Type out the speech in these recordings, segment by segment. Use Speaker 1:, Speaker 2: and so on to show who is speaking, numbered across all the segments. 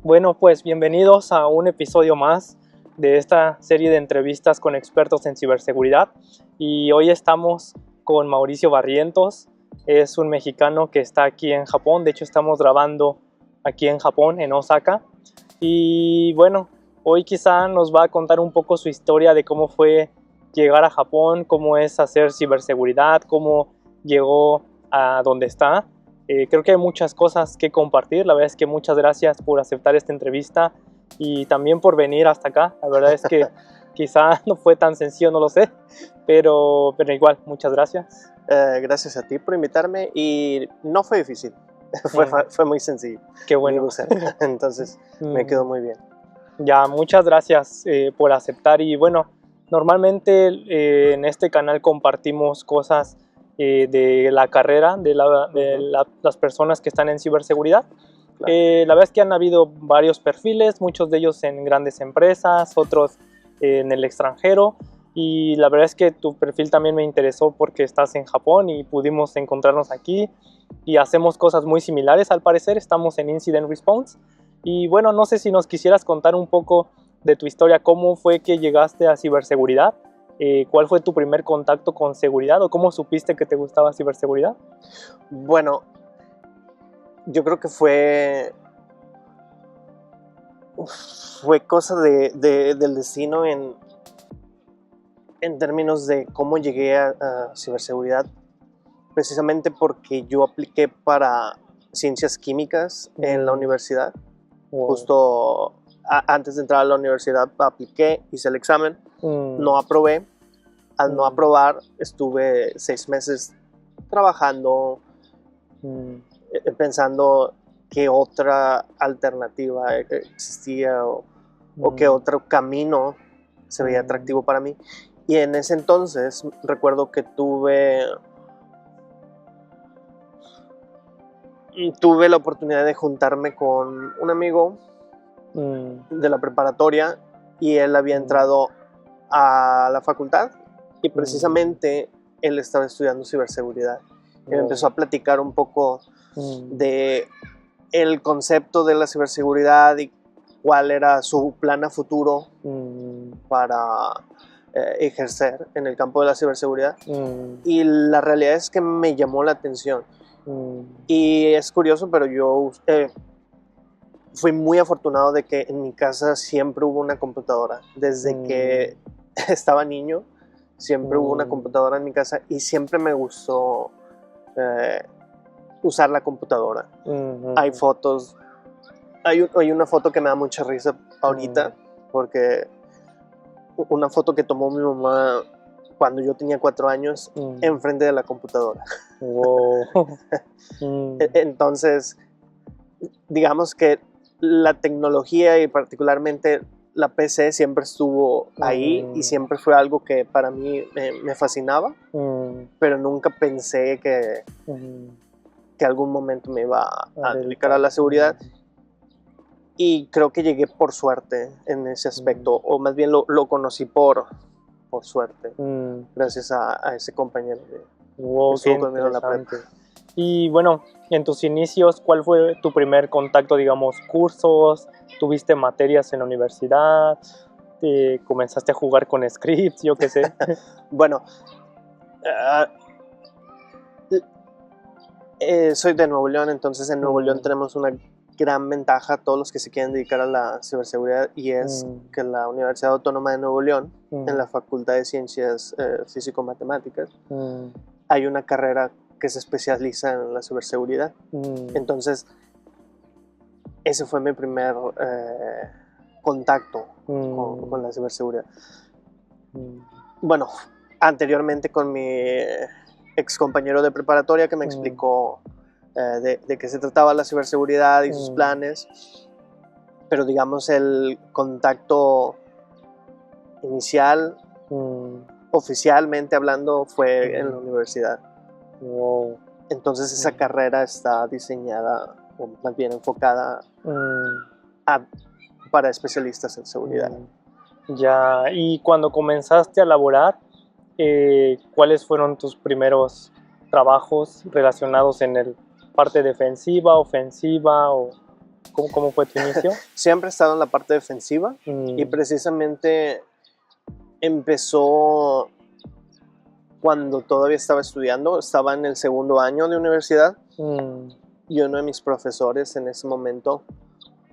Speaker 1: Bueno, pues bienvenidos a un episodio más de esta serie de entrevistas con expertos en ciberseguridad. Y hoy estamos con Mauricio Barrientos. Es un mexicano que está aquí en Japón. De hecho, estamos grabando aquí en Japón, en Osaka. Y bueno, hoy quizá nos va a contar un poco su historia de cómo fue llegar a Japón, cómo es hacer ciberseguridad, cómo llegó a donde está. Creo que hay muchas cosas que compartir. La verdad es que muchas gracias por aceptar esta entrevista y también por venir hasta acá. La verdad es que quizá no fue tan sencillo, no lo sé, pero igual, muchas gracias.
Speaker 2: Gracias a ti por invitarme y no fue difícil, fue muy sencillo.
Speaker 1: Qué bueno.
Speaker 2: Vivo cerca, entonces me quedó muy bien.
Speaker 1: Ya, muchas gracias por aceptar. Y bueno, normalmente en este canal compartimos cosas de la carrera de las personas que están en ciberseguridad.
Speaker 2: Claro.
Speaker 1: La verdad es que han habido varios perfiles, muchos de ellos en grandes empresas, otros en el extranjero. Y la verdad es que tu perfil también me interesó porque estás en Japón y pudimos encontrarnos aquí y hacemos cosas muy similares al parecer. Estamos en Incident Response. Y bueno, no sé si nos quisieras contar un poco de tu historia, cómo fue que llegaste a ciberseguridad, cuál fue tu primer contacto con seguridad o cómo supiste que te gustaba ciberseguridad.
Speaker 2: Bueno, yo creo que fue cosa del destino en términos de cómo llegué a ciberseguridad, precisamente porque yo apliqué para ciencias químicas en la universidad.
Speaker 1: Wow.
Speaker 2: Justo antes de entrar a la universidad apliqué, hice el examen, no aprobé. Al no aprobar estuve 6 meses trabajando, pensando qué otra alternativa existía o qué otro camino se veía atractivo para mí. Y en ese entonces recuerdo que tuve la oportunidad de juntarme con un amigo de la preparatoria y él había entrado a la facultad y precisamente él estaba estudiando ciberseguridad. Y me empezó a platicar un poco de el concepto de la ciberseguridad y cuál era su plan a futuro para ejercer en el campo de la ciberseguridad. Y la realidad es que me llamó la atención. Y es curioso, pero yo fui muy afortunado de que en mi casa siempre hubo una computadora. Desde que estaba niño, siempre hubo una computadora en mi casa y siempre me gustó usar la computadora. Hay fotos, hay una foto que me da mucha risa ahorita, porque una foto que tomó mi mamá cuando yo tenía 4 años enfrente de la computadora.
Speaker 1: Wow.
Speaker 2: Entonces, digamos que la tecnología y particularmente la PC siempre estuvo ahí y siempre fue algo que para mí me fascinaba, pero nunca pensé que algún momento me iba a dedicar a la seguridad. Y creo que llegué por suerte en ese aspecto, o más bien lo conocí por suerte, gracias a ese compañero que estuvo conmigo en la prepa.
Speaker 1: Y bueno, en tus inicios, ¿cuál fue tu primer contacto, digamos, cursos? ¿Tuviste materias en la universidad? ¿Comenzaste a jugar con scripts? Yo qué sé.
Speaker 2: Bueno, soy de Nuevo León, entonces en Nuevo León tenemos una gran ventaja a todos los que se quieren dedicar a la ciberseguridad, y es que la Universidad Autónoma de Nuevo León, en la Facultad de Ciencias Físico-Matemáticas, hay una carrera que se especializa en la ciberseguridad. Entonces, ese fue mi primer contacto con la ciberseguridad. Bueno, anteriormente con mi ex compañero de preparatoria que me explicó de qué se trataba la ciberseguridad y sus planes, pero digamos el contacto inicial, oficialmente hablando, fue en la universidad.
Speaker 1: Wow.
Speaker 2: Entonces esa carrera está diseñada, o más bien enfocada para especialistas en seguridad.
Speaker 1: Ya, y cuando comenzaste a laborar, ¿cuáles fueron tus primeros trabajos relacionados en el parte defensiva, ofensiva, o cómo fue tu inicio?
Speaker 2: Siempre he estado en la parte defensiva y precisamente empezó cuando todavía estaba estudiando, estaba en el segundo año de universidad y uno de mis profesores en ese momento,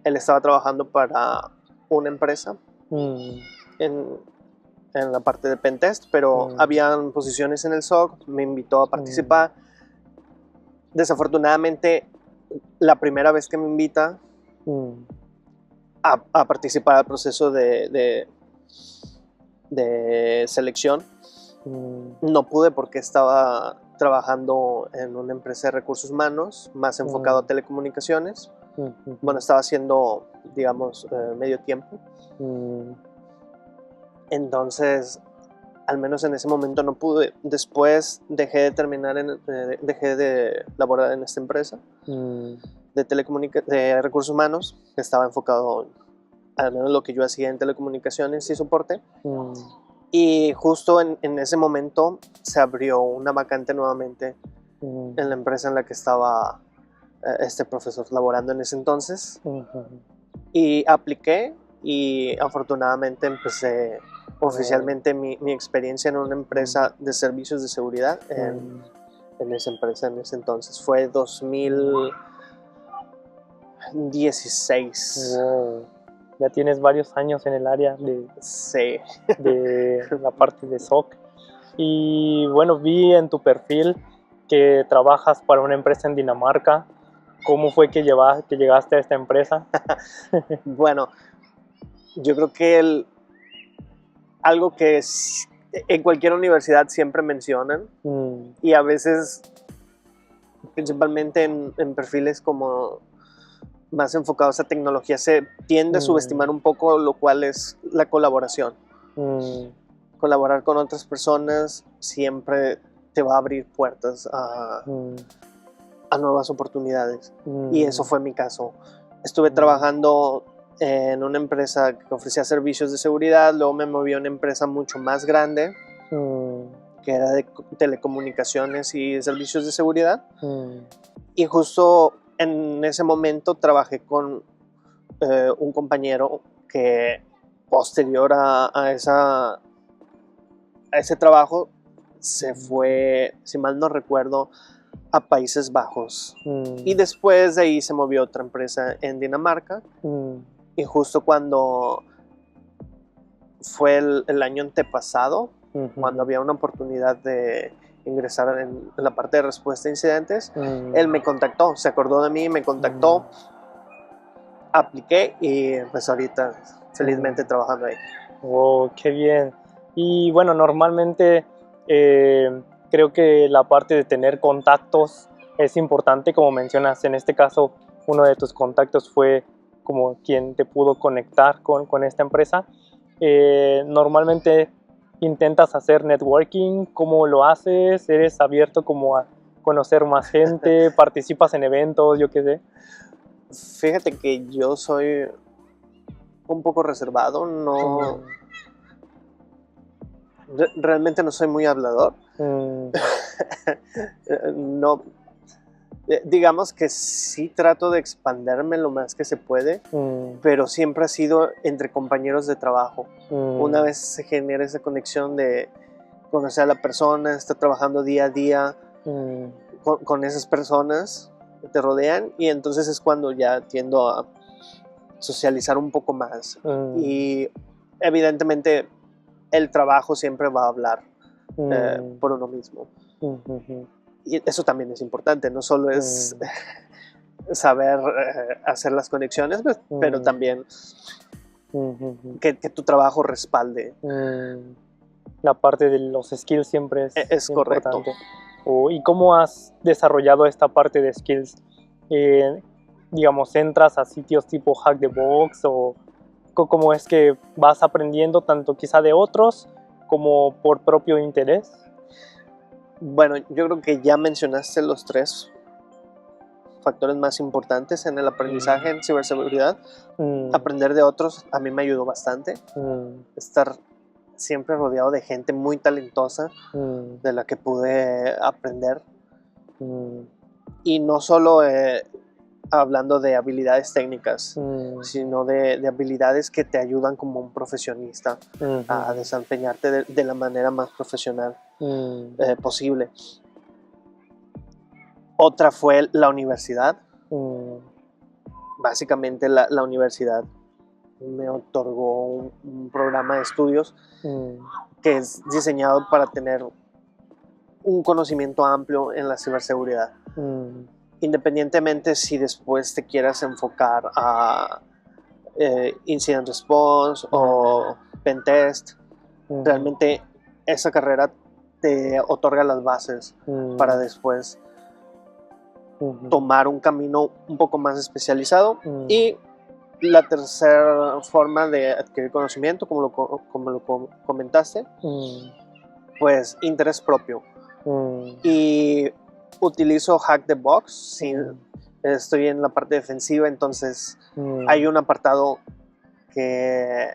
Speaker 2: él estaba trabajando para una empresa en la parte de Pentest, pero habían posiciones en el SOC, me invitó a participar. Desafortunadamente, la primera vez que me invita a participar al proceso de selección, no pude porque estaba trabajando en una empresa de recursos humanos, más enfocado a telecomunicaciones. Bueno, estaba haciendo, digamos, medio tiempo. Entonces, al menos en ese momento no pude. Después dejé de laborar en esta empresa de recursos humanos, que estaba enfocado al menos lo que yo hacía en telecomunicaciones y soporte. Y justo en ese momento se abrió una vacante nuevamente en la empresa en la que estaba este profesor laborando en ese entonces. Y apliqué y afortunadamente empecé oficialmente mi experiencia en una empresa de servicios de seguridad en esa empresa en ese entonces. Fue 2016.
Speaker 1: Wow. Ya tienes varios años en el área
Speaker 2: sí.
Speaker 1: de la parte de SOC. Y bueno, vi en tu perfil que trabajas para una empresa en Dinamarca. ¿Cómo fue que llegaste a esta empresa?
Speaker 2: Bueno, yo creo que algo que en cualquier universidad siempre mencionan y a veces, principalmente en perfiles como más enfocados a tecnología, se tiende a subestimar un poco lo cual es la colaboración. Colaborar con otras personas siempre te va a abrir puertas a nuevas oportunidades y eso fue mi caso. Estuve trabajando en una empresa que ofrecía servicios de seguridad, luego me moví a una empresa mucho más grande que era de telecomunicaciones y servicios de seguridad y justo en ese momento trabajé con un compañero que posterior a ese trabajo se fue, si mal no recuerdo, a Países Bajos y después de ahí se movió a otra empresa en Dinamarca y justo cuando fue el año antepasado, cuando había una oportunidad de ingresar en la parte de respuesta a incidentes, él me contactó, se acordó de mí, me contactó, apliqué y pues ahorita felizmente trabajando ahí.
Speaker 1: ¡Wow! ¡Qué bien! Y bueno, normalmente creo que la parte de tener contactos es importante, como mencionas. En este caso, uno de tus contactos fue como quien te pudo conectar con esta empresa. Normalmente intentas hacer networking. ¿Cómo lo haces? ¿Eres abierto como a conocer más gente? ¿Participas en eventos? Yo qué sé.
Speaker 2: Fíjate que yo soy un poco reservado, no... Realmente no soy muy hablador. No, digamos que sí trato de expanderme lo más que se puede, pero siempre ha sido entre compañeros de trabajo. Una vez se genera esa conexión de conocer a la persona, estar trabajando día a día con esas personas que te rodean, y entonces es cuando ya tiendo a socializar un poco más. Y evidentemente el trabajo siempre va a hablar por uno mismo. Y eso también es importante, no solo es saber hacer las conexiones, pero también que tu trabajo respalde.
Speaker 1: La parte de los skills siempre
Speaker 2: es correcto.
Speaker 1: Importante. ¿Y cómo has desarrollado esta parte de skills? Digamos, ¿entras a sitios tipo Hack the Box o cómo es que vas aprendiendo tanto quizá de otros como por propio interés?
Speaker 2: Bueno, yo creo que ya mencionaste los 3 factores más importantes en el aprendizaje en ciberseguridad. Aprender de otros a mí me ayudó bastante. Estar siempre rodeado de gente muy talentosa de la que pude aprender. Y no solo hablando de habilidades técnicas, sino de habilidades que te ayudan como un profesionista a desempeñarte de la manera más profesional posible. Otra fue la universidad. Básicamente la universidad me otorgó un programa de estudios que es diseñado para tener un conocimiento amplio en la ciberseguridad. Independientemente si después te quieras enfocar a incident response o pentest, realmente esa carrera te otorga las bases para después tomar un camino un poco más especializado. Y la tercera forma de adquirir conocimiento, como lo comentaste, pues interés propio. Y utilizo Hack the Box. Estoy en la parte defensiva, entonces hay un apartado que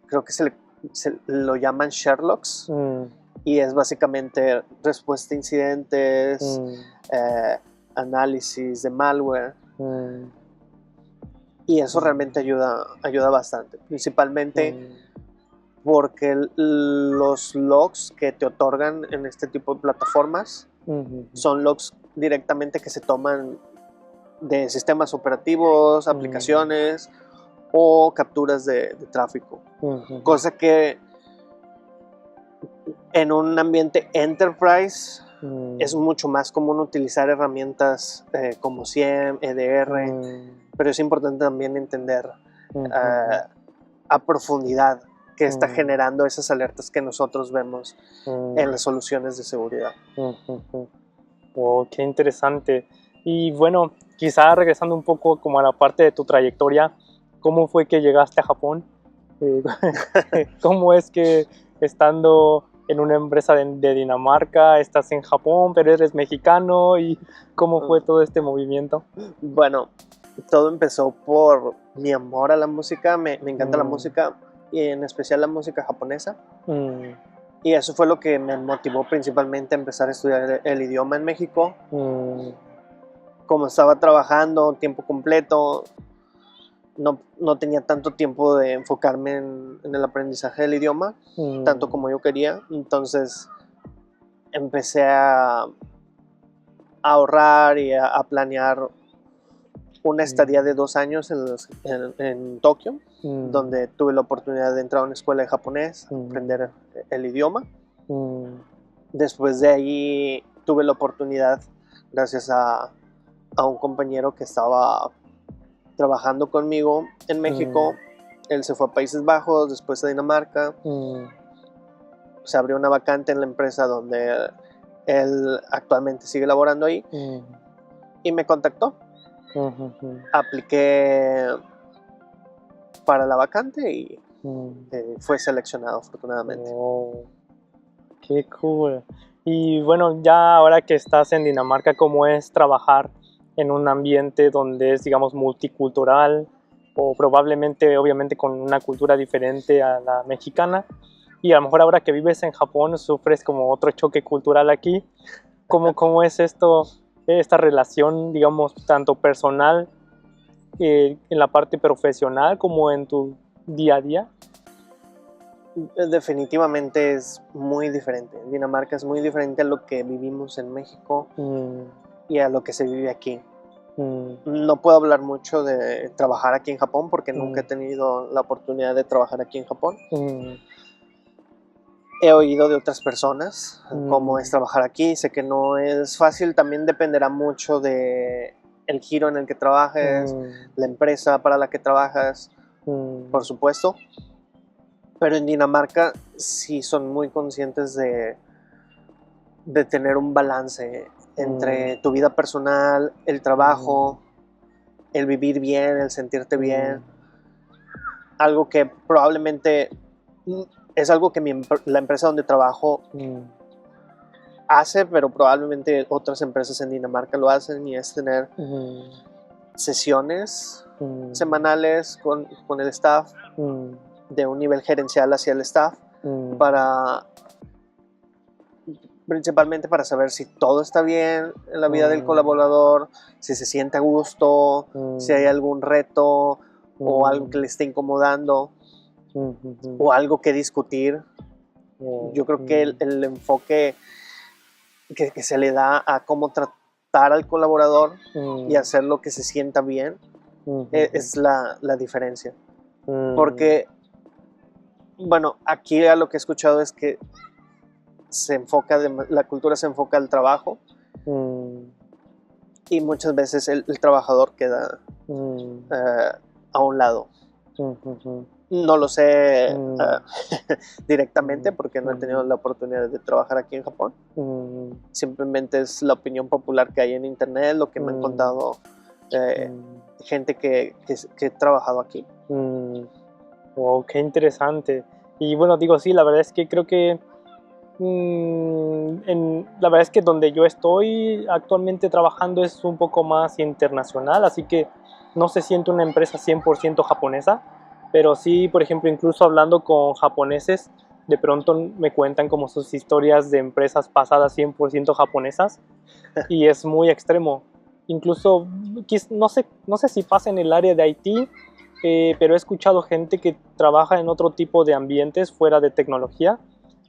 Speaker 2: creo que se lo llaman Sherlocks, y es básicamente respuesta a incidentes, análisis de malware, y eso realmente ayuda bastante, principalmente porque los logs que te otorgan en este tipo de plataformas son logs directamente que se toman de sistemas operativos, aplicaciones o capturas de tráfico, cosa que en un ambiente enterprise es mucho más común utilizar herramientas como SIEM, EDR, pero es importante también entender a profundidad qué está generando esas alertas que nosotros vemos en las soluciones de seguridad.
Speaker 1: Oh, qué interesante. Y bueno, quizá regresando un poco como a la parte de tu trayectoria, ¿cómo fue que llegaste a Japón? ¿Cómo es que estando en una empresa de Dinamarca estás en Japón, pero eres mexicano? ¿Y cómo fue todo este movimiento?
Speaker 2: Bueno, todo empezó por mi amor a la música. Me encanta la música, y en especial la música japonesa. Y eso fue lo que me motivó principalmente a empezar a estudiar el idioma en México. Como estaba trabajando tiempo completo, no tenía tanto tiempo de enfocarme en el aprendizaje del idioma, tanto como yo quería. Entonces empecé a ahorrar y a planear una estadía de 2 años en Tokio, donde tuve la oportunidad de entrar a una escuela de japonés, aprender el idioma. Después de ahí tuve la oportunidad, gracias a un compañero que estaba trabajando conmigo en México. Él se fue a Países Bajos, después a Dinamarca. Se abrió una vacante en la empresa donde él actualmente sigue laborando ahí, y me contactó. Apliqué para la vacante y fue seleccionado, afortunadamente.
Speaker 1: Oh, qué cool. Y bueno, ya ahora que estás en Dinamarca, ¿cómo es trabajar en un ambiente donde es, digamos, multicultural, o probablemente, obviamente, con una cultura diferente a la mexicana? Y a lo mejor ahora que vives en Japón sufres como otro choque cultural aquí. ¿Cómo es esta relación, digamos, tanto personal, en la parte profesional, como en tu día a día?
Speaker 2: Definitivamente es muy diferente. Dinamarca es muy diferente a lo que vivimos en México y a lo que se vive aquí. No puedo hablar mucho de trabajar aquí en Japón porque nunca he tenido la oportunidad de trabajar aquí en Japón. He oído de otras personas cómo es trabajar aquí. Sé que no es fácil, también dependerá mucho de el giro en el que trabajes, la empresa para la que trabajas, por supuesto. Pero en Dinamarca sí son muy conscientes de tener un balance entre tu vida personal, el trabajo, el vivir bien, el sentirte bien. Algo que probablemente es algo que la empresa donde trabajo hace, pero probablemente otras empresas en Dinamarca lo hacen, y es tener sesiones semanales con el staff, de un nivel gerencial hacia el staff, para principalmente para saber si todo está bien en la vida del colaborador, si se siente a gusto, si hay algún reto o algo que le esté incomodando o algo que discutir. Yo creo que el enfoque que se le da a cómo tratar al colaborador y hacer lo que se sienta bien es la diferencia. Porque, bueno, aquí a lo que he escuchado es que la cultura se enfoca al trabajo y muchas veces el trabajador queda a un lado. No lo sé directamente porque no he tenido la oportunidad de trabajar aquí en Japón. Simplemente es la opinión popular que hay en internet, lo que me han contado gente que he trabajado aquí.
Speaker 1: Wow, qué interesante. Y bueno, digo, sí, la verdad es que creo que la verdad es que donde yo estoy actualmente trabajando es un poco más internacional, así que no se siente una empresa 100% japonesa, pero sí, por ejemplo, incluso hablando con japoneses, de pronto me cuentan como sus historias de empresas pasadas 100% japonesas y es muy extremo. Incluso, no sé si pasa en el área de IT, pero he escuchado gente que trabaja en otro tipo de ambientes fuera de tecnología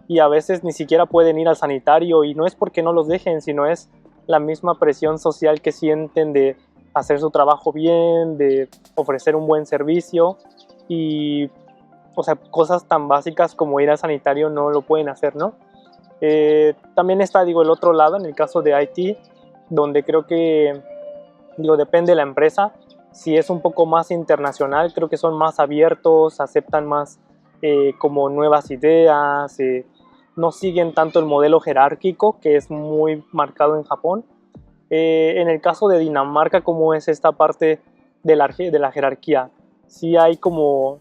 Speaker 1: y a veces ni siquiera pueden ir al sanitario y no es porque no los dejen, sino es la misma presión social que sienten de hacer su trabajo bien, de ofrecer un buen servicio y, o sea, cosas tan básicas como ir al sanitario no lo pueden hacer, ¿no? También está, digo, el otro lado, en el caso de IT, donde creo que, digo, depende de la empresa. Si es un poco más internacional, creo que son más abiertos, aceptan más como nuevas ideas, no siguen tanto el modelo jerárquico que es muy marcado en Japón. En el caso de Dinamarca, ¿cómo es esta parte de la jerarquía? Sí hay como,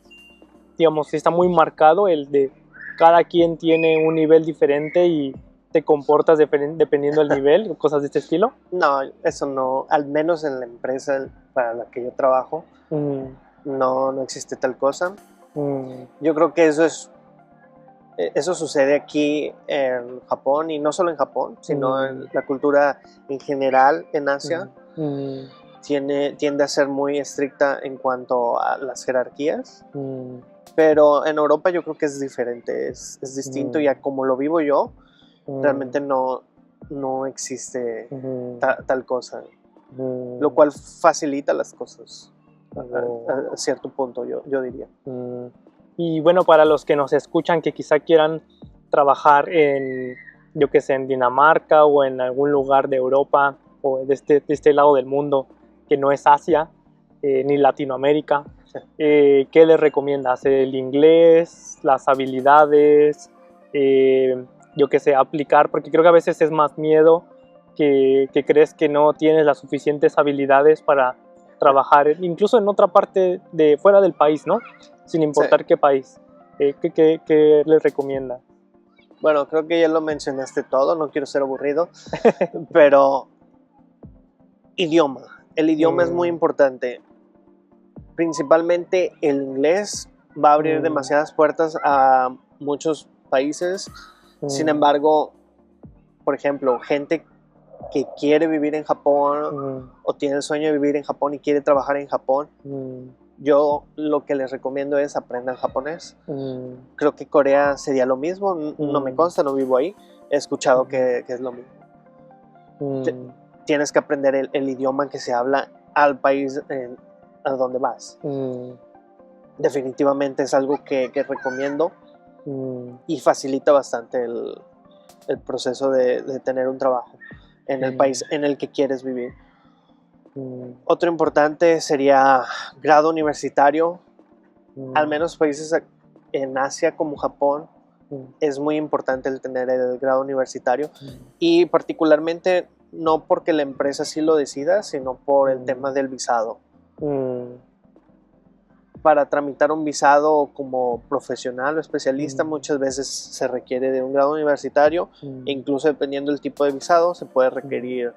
Speaker 1: digamos, sí está muy marcado el de cada quien tiene un nivel diferente y te comportas dependiendo del nivel, cosas de este estilo.
Speaker 2: No, eso no, al menos en la empresa para la que yo trabajo, no existe tal cosa. Yo creo que eso sucede aquí en Japón, y no solo en Japón, sino en la cultura en general en Asia. Tiende a ser muy estricta en cuanto a las jerarquías, pero en Europa yo creo que es diferente, es distinto, y a como lo vivo yo, realmente no existe tal cosa, lo cual facilita las cosas a cierto punto, yo diría.
Speaker 1: Y bueno, para los que nos escuchan que quizá quieran trabajar en, yo que sé, en Dinamarca o en algún lugar de Europa o de este lado del mundo que no es Asia ni Latinoamérica, ¿qué les recomiendas? ¿El inglés, las habilidades, yo que sé, aplicar? Porque creo que a veces es más miedo que crees que no tienes las suficientes habilidades para trabajar, incluso en otra parte de fuera del país, ¿no? Sin importar qué país. ¿Qué les recomienda?
Speaker 2: Bueno, creo que ya lo mencionaste todo, no quiero ser aburrido, pero idioma. El idioma es muy importante. Principalmente el inglés va a abrir demasiadas puertas a muchos países. Sin embargo, por ejemplo, gente que quiere vivir en Japón o tiene el sueño de vivir en Japón y quiere trabajar en Japón, yo lo que les recomiendo es aprendan japonés. Creo que Corea sería lo mismo, no me consta, no vivo ahí, he escuchado que es lo mismo. Tienes que aprender el idioma que se habla al país a donde vas. Definitivamente es algo que recomiendo y facilita bastante el proceso de tener un trabajo en el país en el que quieres vivir. Otro importante sería grado universitario. Al menos países en Asia como Japón es muy importante el tener el grado universitario, y particularmente no porque la empresa sí lo decida, sino por el tema del visado. Para tramitar un visado como profesional o especialista muchas veces se requiere de un grado universitario, e incluso dependiendo del tipo de visado se puede requerir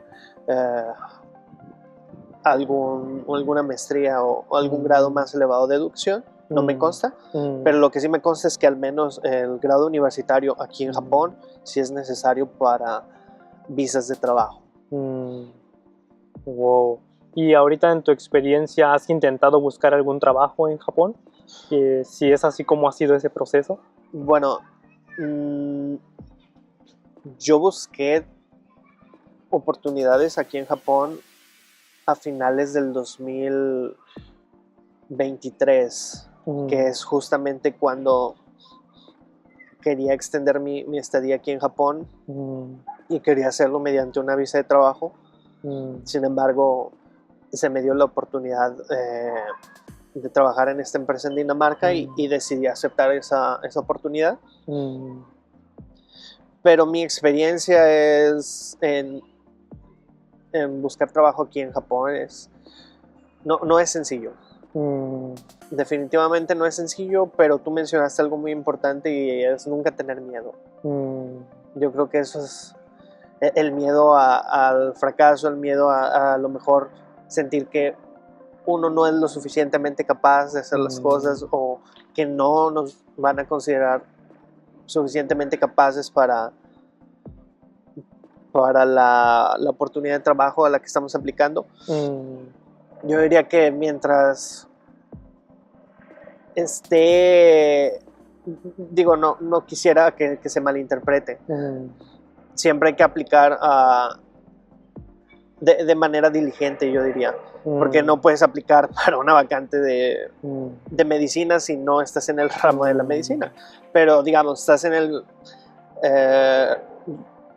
Speaker 2: alguna maestría o algún grado más elevado de educación. no me consta, pero lo que sí me consta es que al menos el grado universitario aquí en Japón sí es necesario para visas de trabajo.
Speaker 1: Wow. ¿Y ahorita en tu experiencia has intentado buscar algún trabajo en Japón? Si es así, ¿cómo ha sido ese proceso?
Speaker 2: Bueno, yo busqué oportunidades aquí en Japón a finales del 2023, que es justamente cuando quería extender mi estadía aquí en Japón y quería hacerlo mediante una visa de trabajo. Sin embargo, se me dio la oportunidad de trabajar en esta empresa en Dinamarca y decidí aceptar esa oportunidad. Pero mi experiencia es en buscar trabajo aquí en Japón no es sencillo. Definitivamente no es sencillo, pero tú mencionaste algo muy importante y es nunca tener miedo. Yo creo que eso es el miedo al fracaso, el miedo a lo mejor sentir que uno no es lo suficientemente capaz de hacer las cosas o que no nos van a considerar suficientemente capaces para la oportunidad de trabajo a la que estamos aplicando. Yo diría que mientras no quisiera que se malinterprete. Siempre hay que aplicar de manera diligente, yo diría, porque no puedes aplicar para una vacante de medicina si no estás en el ramo de la medicina, pero digamos, estás en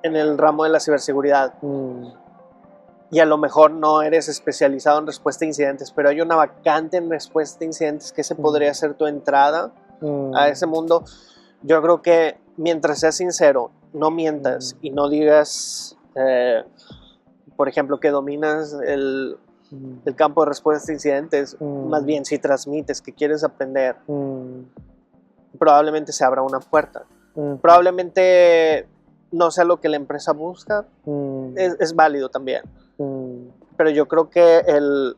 Speaker 2: el ramo de la ciberseguridad y a lo mejor no eres especializado en respuesta a incidentes, pero hay una vacante en respuesta a incidentes que se podría ser tu entrada a ese mundo. Yo creo que mientras seas sincero, no mientas y no digas, por ejemplo, que dominas el campo de respuesta a incidentes, más bien si transmites que quieres aprender, probablemente se abra una puerta. Probablemente no sea lo que la empresa busca, es válido también. Pero yo creo que el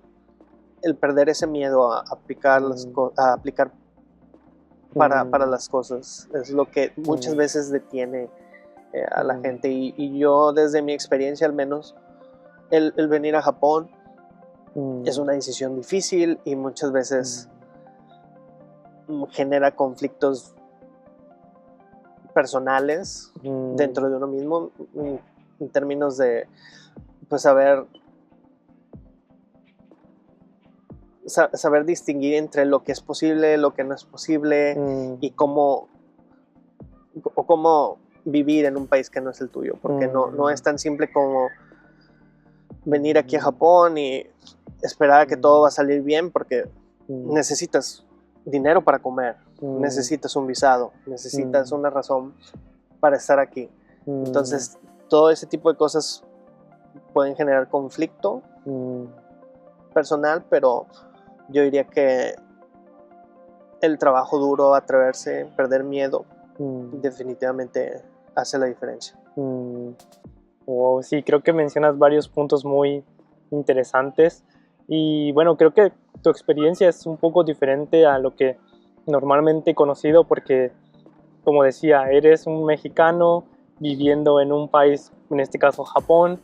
Speaker 2: perder ese miedo a aplicar para las cosas es lo que muchas veces detiene a la gente. Y yo, desde mi experiencia al menos, el venir a Japón es una decisión difícil y muchas veces genera conflictos personales dentro de uno mismo, en términos de pues saber distinguir entre lo que es posible, lo que no es posible y cómo vivir en un país que no es el tuyo, porque no es tan simple como venir aquí a Japón y esperar a que todo va a salir bien, porque necesitas dinero para comer, necesitas un visado, necesitas una razón para estar aquí. Entonces, todo ese tipo de cosas pueden generar conflicto personal, pero yo diría que el trabajo duro, atreverse, perder miedo, definitivamente hace la diferencia.
Speaker 1: Wow, sí, creo que mencionas varios puntos muy interesantes y bueno, creo que tu experiencia es un poco diferente a lo que normalmente he conocido porque, como decía, eres un mexicano viviendo en un país, en este caso Japón,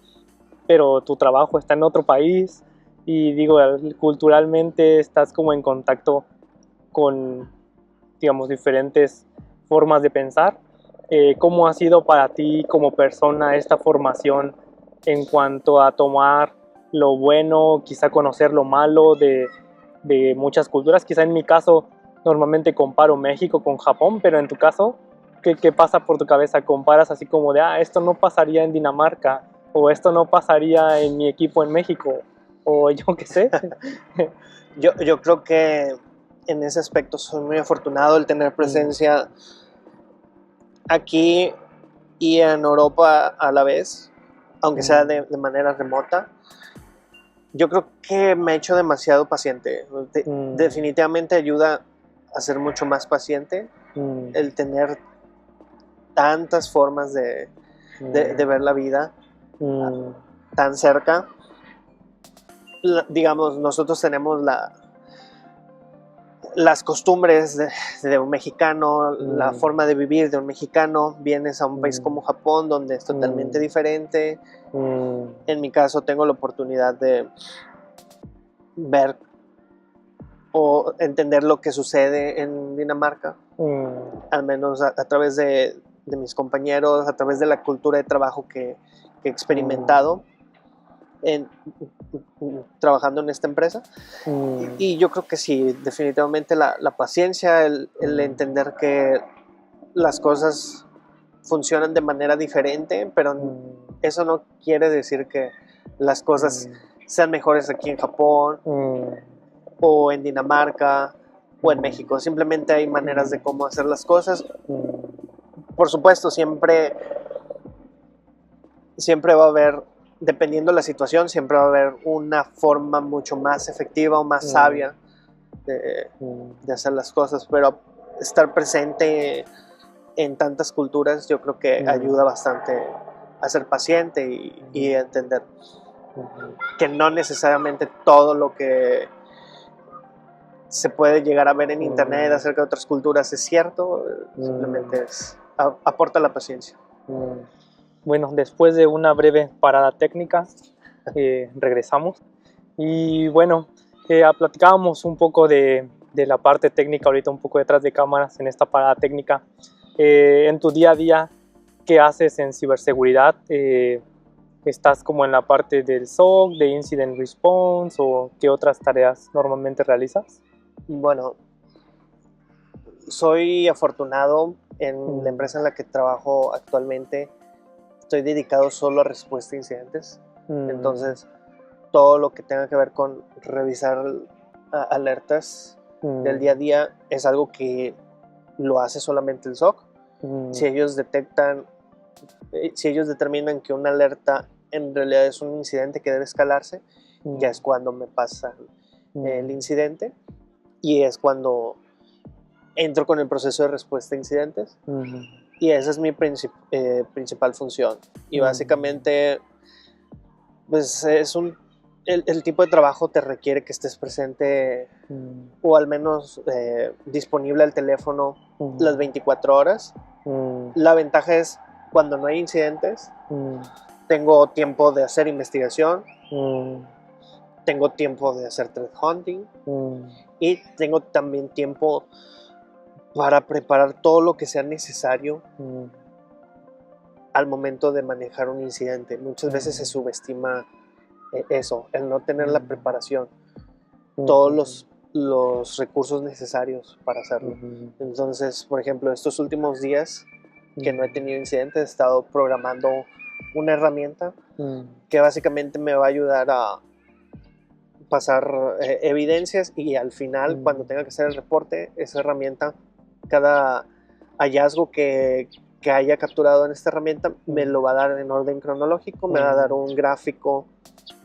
Speaker 1: pero tu trabajo está en otro país y digo, culturalmente estás como en contacto con, digamos, diferentes formas de pensar. ¿Cómo ha sido para ti como persona esta formación en cuanto a tomar lo bueno, quizá conocer lo malo de muchas culturas? Quizá en mi caso normalmente comparo México con Japón, pero en tu caso, ¿qué pasa por tu cabeza? ¿Comparas así como de, esto no pasaría en Dinamarca o esto no pasaría en mi equipo en México o yo qué sé?
Speaker 2: yo creo que en ese aspecto soy muy afortunado el tener presencia aquí y en Europa a la vez, aunque sea de manera remota. Yo creo que me he hecho demasiado paciente. Definitivamente ayuda a ser mucho más paciente el tener tantas formas de ver la vida tan cerca. Digamos, nosotros tenemos las costumbres de un mexicano, la forma de vivir de un mexicano. Vienes a un país como Japón, donde es totalmente diferente. En mi caso, tengo la oportunidad de ver o entender lo que sucede en Dinamarca, al menos a través de mis compañeros, a través de la cultura de trabajo que he experimentado trabajando en esta empresa. Y yo creo que sí, definitivamente la paciencia, el entender que las cosas funcionan de manera diferente, pero eso no quiere decir que las cosas sean mejores aquí en Japón o en Dinamarca o en México. Simplemente hay maneras de cómo hacer las cosas. Por supuesto, siempre va a haber, dependiendo de la situación, siempre va a haber una forma mucho más efectiva o más sabia de hacer las cosas, pero estar presente en tantas culturas yo creo que ayuda bastante a ser paciente y entender que no necesariamente todo lo que se puede llegar a ver en internet acerca de otras culturas es cierto, simplemente aporta la paciencia.
Speaker 1: Bueno, después de una breve parada técnica, regresamos. Y bueno, platicábamos un poco de la parte técnica, ahorita un poco detrás de cámaras en esta parada técnica. En tu día a día, ¿qué haces en ciberseguridad? ¿Estás como en la parte del SOC, de Incident Response, o qué otras tareas normalmente realizas?
Speaker 2: Bueno, soy afortunado en la empresa en la que trabajo actualmente. Estoy dedicado solo a respuesta a incidentes. Entonces, todo lo que tenga que ver con revisar alertas del día a día es algo que lo hace solamente el SOC. Si ellos determinan que una alerta en realidad es un incidente que debe escalarse, ya es cuando me pasan el incidente y es cuando entro con el proceso de respuesta a incidentes. Y esa es mi principal función. Y básicamente, pues es el tipo de trabajo te requiere que estés presente o al menos disponible al teléfono las 24 horas. La ventaja es cuando no hay incidentes, tengo tiempo de hacer investigación, tengo tiempo de hacer threat hunting y tengo también tiempo para preparar todo lo que sea necesario al momento de manejar un incidente. Muchas veces se subestima eso, el no tener la preparación, todos los recursos necesarios para hacerlo. Entonces, por ejemplo, estos últimos días que no he tenido incidentes, he estado programando una herramienta que básicamente me va a ayudar a pasar evidencias y al final, cuando tenga que hacer el reporte, esa herramienta, cada hallazgo que haya capturado en esta herramienta me lo va a dar en orden cronológico, me va a dar un gráfico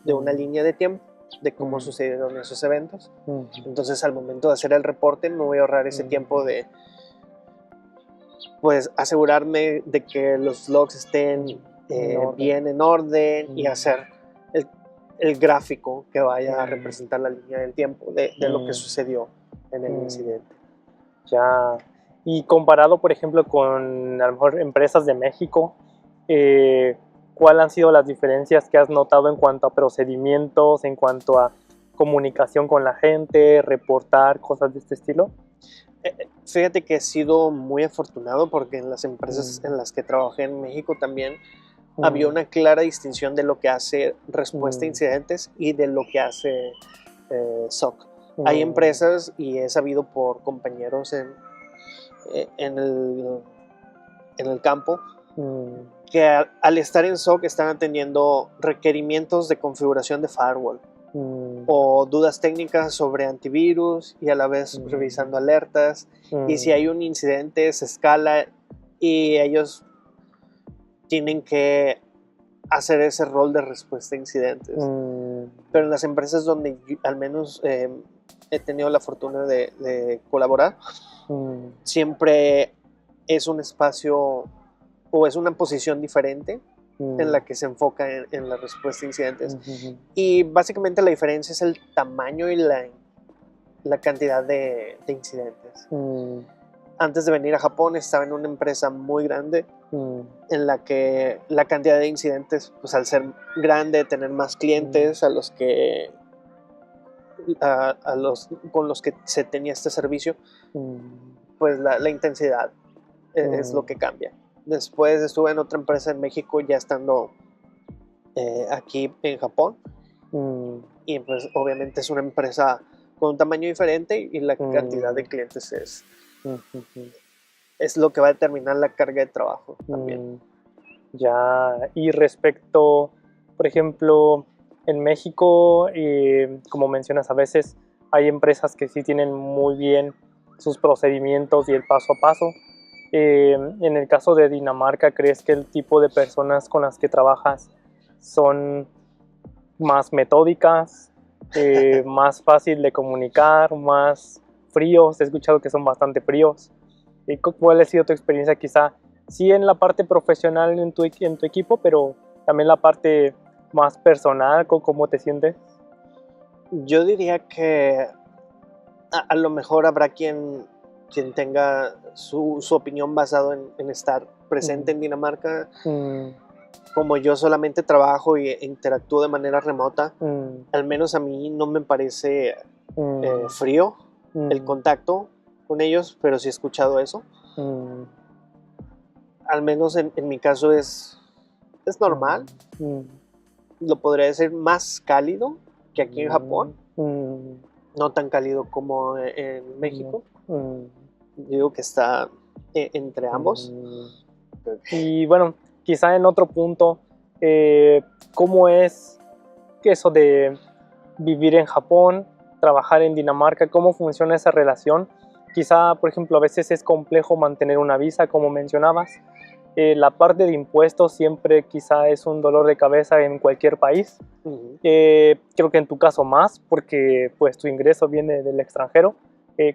Speaker 2: de una línea de tiempo de cómo sucedieron esos eventos. Entonces, al momento de hacer el reporte, me voy a ahorrar ese tiempo de pues asegurarme de que los logs estén bien en orden y hacer el gráfico que vaya a representar la línea del tiempo de lo que sucedió en el incidente.
Speaker 1: Ya. Y comparado, por ejemplo, con a lo mejor empresas de México, ¿cuáles han sido las diferencias que has notado en cuanto a procedimientos, en cuanto a comunicación con la gente, reportar, cosas de este estilo?
Speaker 2: Fíjate que he sido muy afortunado porque en las empresas en las que trabajé en México también había una clara distinción de lo que hace respuesta a incidentes y de lo que hace SOC. Hay empresas, y he sabido por compañeros en el campo, que al estar en SOC están atendiendo requerimientos de configuración de firewall o dudas técnicas sobre antivirus y a la vez revisando alertas. Y si hay un incidente, se escala y ellos tienen que hacer ese rol de respuesta a incidentes. Pero en las empresas donde al menos he tenido la fortuna de colaborar, siempre es un espacio o es una posición diferente en la que se enfoca en la respuesta a incidentes. Y básicamente la diferencia es el tamaño y la la cantidad de incidentes. Antes de venir a Japón estaba en una empresa muy grande en la que la cantidad de incidentes, pues al ser grande, tener más clientes con los que se tenía este servicio, pues la intensidad es lo que cambia. Después estuve en otra empresa en México, ya estando aquí en Japón, y pues obviamente es una empresa con un tamaño diferente y la cantidad de clientes es lo que va a determinar la carga de trabajo también.
Speaker 1: Ya, y respecto, por ejemplo, en México, como mencionas, a veces hay empresas que sí tienen muy bien sus procedimientos y el paso a paso. En el caso de Dinamarca, ¿crees que el tipo de personas con las que trabajas son más metódicas, más fácil de comunicar, más fríos? He escuchado que son bastante fríos. ¿Cuál ha sido tu experiencia quizá? Sí, en la parte profesional en tu equipo, pero también la parte más personal, ¿cómo te sientes?
Speaker 2: Yo diría que a lo mejor habrá quien tenga su opinión basado en estar presente en Dinamarca. Como yo solamente trabajo e interactúo de manera remota, al menos a mí no me parece frío el contacto con ellos, pero sí he escuchado eso. Al menos en mi caso es normal. Lo podría decir más cálido que aquí en Japón. No tan cálido como en México. Digo que está entre ambos.
Speaker 1: Y bueno, quizá en otro punto, ¿cómo es eso de vivir en Japón, trabajar en Dinamarca? ¿Cómo funciona esa relación? Quizá, por ejemplo, a veces es complejo mantener una visa, como mencionabas. La parte de impuestos siempre quizá es un dolor de cabeza en cualquier país. Creo que en tu caso más, porque pues tu ingreso viene del extranjero.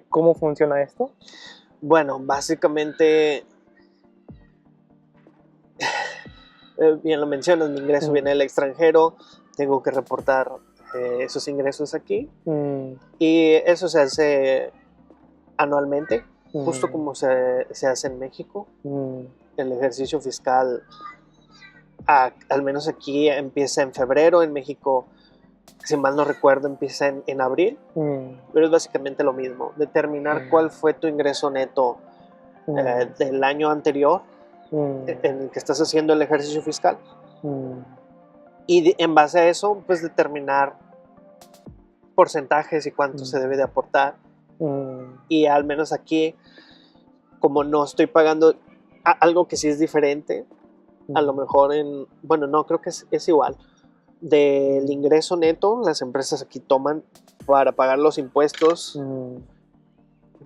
Speaker 1: ¿Cómo funciona esto?
Speaker 2: Bueno, básicamente, bien lo mencionas, mi ingreso viene del extranjero, tengo que reportar esos ingresos aquí, y eso se hace anualmente, justo como se hace en México. El ejercicio fiscal, al menos aquí, empieza en febrero. En México, si mal no recuerdo, empieza en abril. Pero es básicamente lo mismo, determinar cuál fue tu ingreso neto del año anterior en el que estás haciendo el ejercicio fiscal, y en base a eso pues determinar porcentajes y cuánto se debe de aportar. Y al menos aquí, como no estoy pagando algo que sí es diferente, a lo mejor bueno, no, creo que es igual. Del ingreso neto, las empresas aquí toman para pagar los impuestos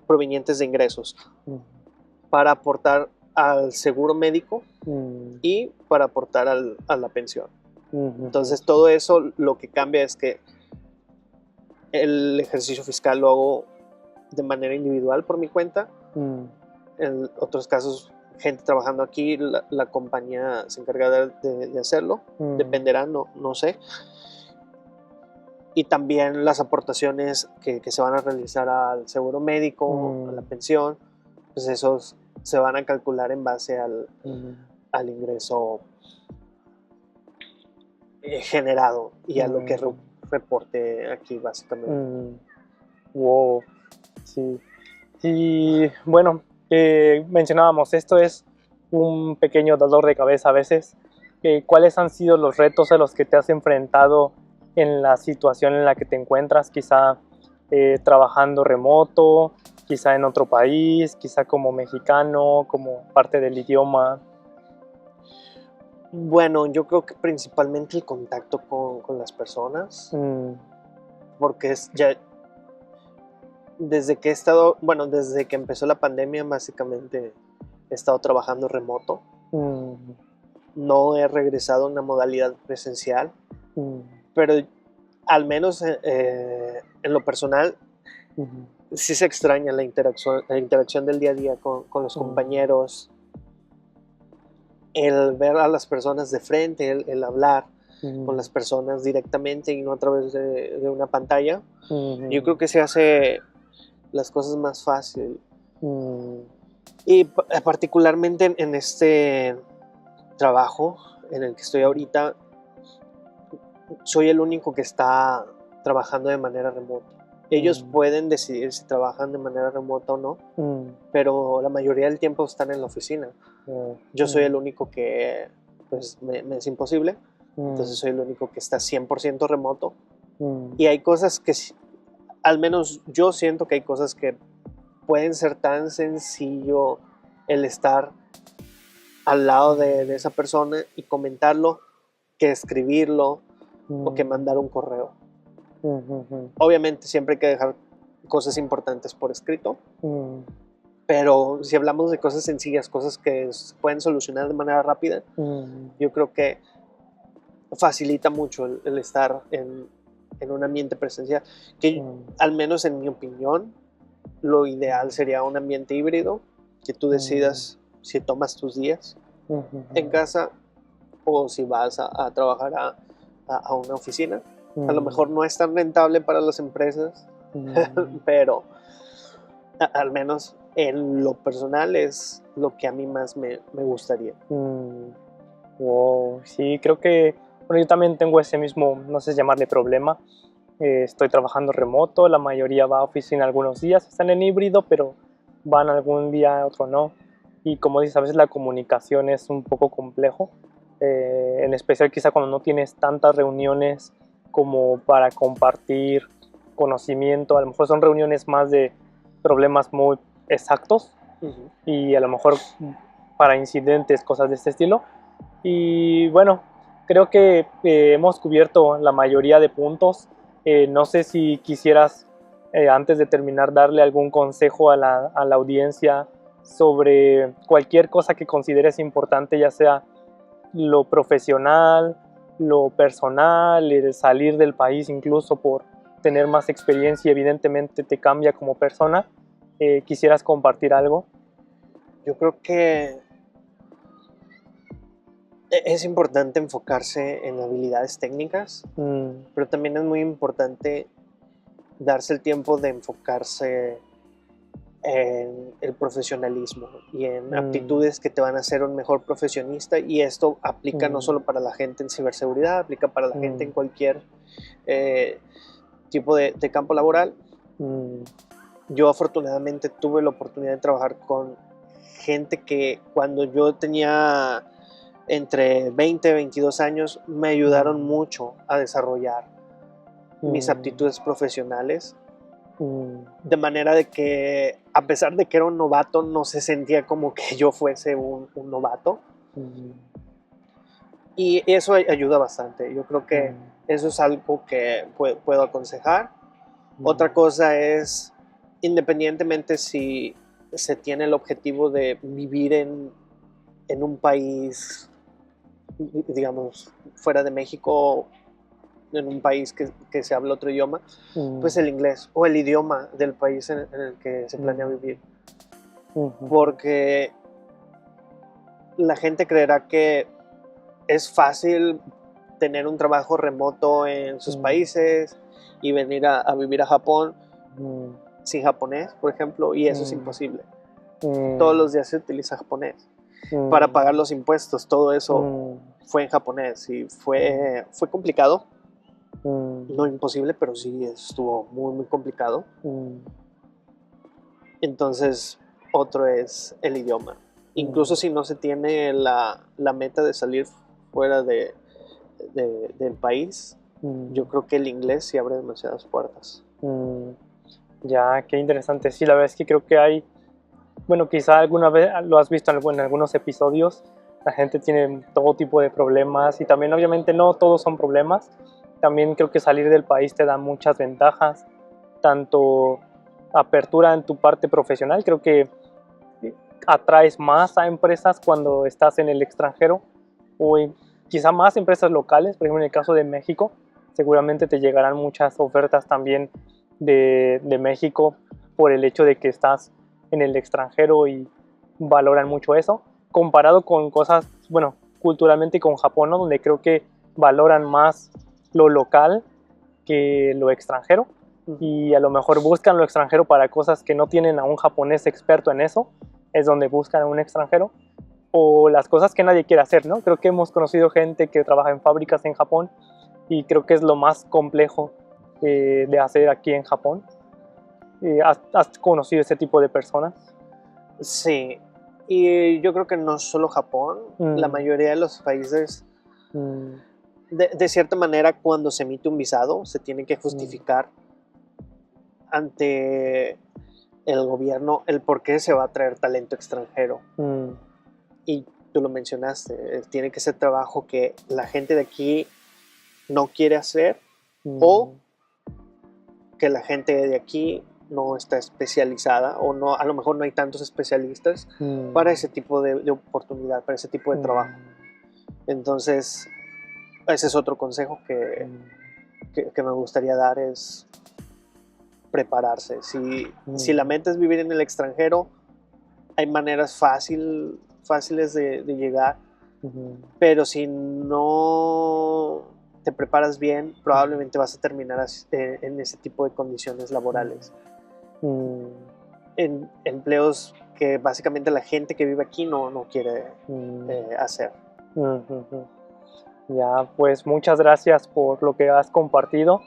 Speaker 2: provenientes de ingresos, para aportar al seguro médico y para aportar a la pensión. Entonces todo eso lo que cambia es que el ejercicio fiscal lo hago de manera individual por mi cuenta. En otros casos, gente trabajando aquí, la compañía se encarga de hacerlo. Dependerá, no sé. Y también las aportaciones que se van a realizar al seguro médico, a la pensión, pues esos se van a calcular en base al ingreso generado y a lo que reporte aquí, básicamente.
Speaker 1: Wow, sí. Y bueno, mencionábamos, esto es un pequeño dolor de cabeza a veces. ¿Cuáles han sido los retos a los que te has enfrentado en la situación en la que te encuentras? Quizá trabajando remoto, quizá en otro país, quizá como mexicano, como parte del idioma.
Speaker 2: Bueno, yo creo que principalmente el contacto con las personas, porque ya desde que desde que empezó la pandemia, básicamente he estado trabajando remoto. No he regresado a una modalidad presencial, pero al menos en lo personal sí se extraña la interacción del día a día con los compañeros, el ver a las personas de frente, el hablar con las personas directamente y no a través de una pantalla. Yo creo que se hace las cosas más fácil. Y particularmente en este trabajo en el que estoy ahorita, soy el único que está trabajando de manera remota. Ellos pueden decidir si trabajan de manera remota o no, pero la mayoría del tiempo están en la oficina. Yo soy el único que, pues, me es imposible. Entonces soy el único que está 100% remoto. Y hay cosas que, al menos yo siento que hay cosas que pueden ser tan sencillo el estar al lado de esa persona y comentarlo, que escribirlo o que mandar un correo. Obviamente siempre hay que dejar cosas importantes por escrito, pero si hablamos de cosas sencillas, cosas que se pueden solucionar de manera rápida, yo creo que facilita mucho el estar en un ambiente presencial, que al menos en mi opinión lo ideal sería un ambiente híbrido, que tú decidas si tomas tus días en casa o si vas a trabajar a una oficina. A lo mejor no es tan rentable para las empresas, pero al menos en lo personal es lo que a mí más me gustaría.
Speaker 1: Wow, sí, creo que yo también tengo ese mismo, no sé llamarle problema. Estoy trabajando remoto, la mayoría va a oficina algunos días, están en híbrido, pero van algún día, otro no. Y como dices, a veces la comunicación es un poco complejo, en especial quizá cuando no tienes tantas reuniones como para compartir conocimiento. A lo mejor son reuniones más de problemas muy exactos y a lo mejor para incidentes, cosas de este estilo. Y bueno, creo que hemos cubierto la mayoría de puntos. No sé si quisieras, antes de terminar, darle algún consejo a la audiencia sobre cualquier cosa que consideres importante, ya sea lo profesional, lo personal, el salir del país incluso por tener más experiencia, evidentemente te cambia como persona. ¿Quisieras compartir algo?
Speaker 2: Yo creo que es importante enfocarse en habilidades técnicas, pero también es muy importante darse el tiempo de enfocarse en el profesionalismo y en aptitudes que te van a hacer un mejor profesionista, y esto aplica no solo para la gente en ciberseguridad, aplica para la gente en cualquier tipo de campo laboral. Yo afortunadamente tuve la oportunidad de trabajar con gente que cuando yo tenía entre 20 y 22 años me ayudaron mucho a desarrollar mis aptitudes profesionales, de manera de que a pesar de que era un novato no se sentía como que yo fuese un novato, y eso ayuda bastante. Yo creo que eso es algo que puedo aconsejar. Otra cosa es, independientemente si se tiene el objetivo de vivir en un país, digamos, fuera de México, en un país que se habla otro idioma, pues el inglés o el idioma del país en el que se planea vivir. Porque la gente creerá que es fácil tener un trabajo remoto en sus países y venir a vivir a Japón sin japonés, por ejemplo, y eso es imposible. Todos los días se utiliza japonés. Para pagar los impuestos, todo eso fue en japonés y fue complicado. No imposible, pero sí estuvo muy, muy complicado. Entonces, otro es el idioma. Incluso si no se tiene la meta de salir fuera del país, yo creo que el inglés sí abre demasiadas puertas.
Speaker 1: Ya, qué interesante. Sí, la verdad es que creo que hay, bueno, quizá alguna vez lo has visto en algunos episodios, la gente tiene todo tipo de problemas y también obviamente no todos son problemas. También creo que salir del país te da muchas ventajas, tanto apertura en tu parte profesional, creo que atraes más a empresas cuando estás en el extranjero, o quizá más empresas locales. Por ejemplo, en el caso de México, seguramente te llegarán muchas ofertas también de México por el hecho de que estás en el extranjero y valoran mucho eso, comparado con cosas, bueno, culturalmente con Japón, ¿no? Donde creo que valoran más lo local que lo extranjero. y a lo mejor buscan lo extranjero para cosas que no tienen a un japonés experto en eso, es donde buscan a un extranjero, o las cosas que nadie quiere hacer, ¿no? Creo que hemos conocido gente que trabaja en fábricas en Japón y creo que es lo más complejo de hacer aquí en Japón. ¿Has conocido ese tipo de personas?
Speaker 2: Sí, y yo creo que no solo Japón, la mayoría de los países, de cierta manera, cuando se emite un visado, se tiene que justificar ante el gobierno el por qué se va a traer talento extranjero. Y tú lo mencionaste, tiene que ser trabajo que la gente de aquí no quiere hacer o que la gente de aquí no está especializada o no, a lo mejor no hay tantos especialistas para ese tipo de oportunidad, para ese tipo de trabajo. Entonces, ese es otro consejo que me gustaría dar, es prepararse. Si la mente es vivir en el extranjero, hay maneras fáciles de llegar, pero si no te preparas bien, probablemente vas a terminar en ese tipo de condiciones laborales. En empleos que básicamente la gente que vive aquí no quiere hacer.
Speaker 1: Ya, pues muchas gracias por lo que has compartido.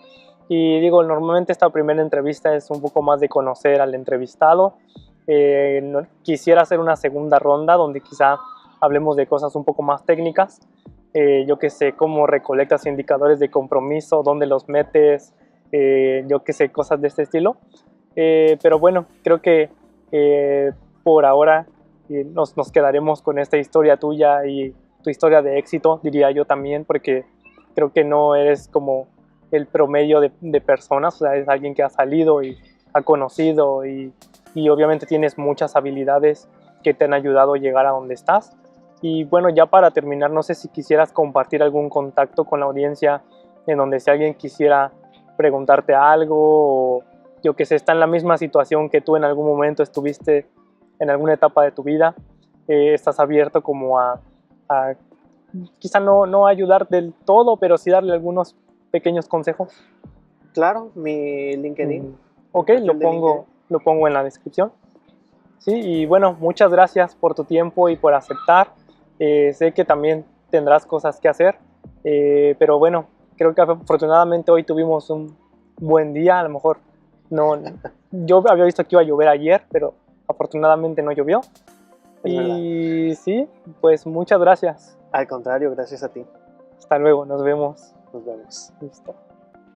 Speaker 1: Y digo, normalmente esta primera entrevista es un poco más de conocer al entrevistado. Quisiera hacer una segunda ronda donde quizá hablemos de cosas un poco más técnicas. Yo que sé, cómo recolectas indicadores de compromiso, dónde los metes, yo que sé, cosas de este estilo. Pero bueno, creo que por ahora nos quedaremos con esta historia tuya y tu historia de éxito, diría yo también, porque creo que no eres como el promedio de personas, o sea, es alguien que ha salido y ha conocido y obviamente tienes muchas habilidades que te han ayudado a llegar a donde estás. Y bueno, ya para terminar, no sé si quisieras compartir algún contacto con la audiencia en donde si alguien quisiera preguntarte algo o yo que sé, está en la misma situación que tú en algún momento estuviste en alguna etapa de tu vida, estás abierto como a quizá no ayudar del todo, pero sí darle algunos pequeños consejos.
Speaker 2: Claro, mi LinkedIn.
Speaker 1: Ok, lo pongo en la descripción. Sí, y bueno, muchas gracias por tu tiempo y por aceptar. Sé que también tendrás cosas que hacer, pero bueno, creo que afortunadamente hoy tuvimos un buen día. A lo mejor no, yo había visto que iba a llover ayer, pero afortunadamente no llovió. Y sí, pues muchas gracias.
Speaker 2: Al contrario, gracias a ti.
Speaker 1: Hasta luego, nos vemos.
Speaker 2: Nos vemos.
Speaker 1: Listo.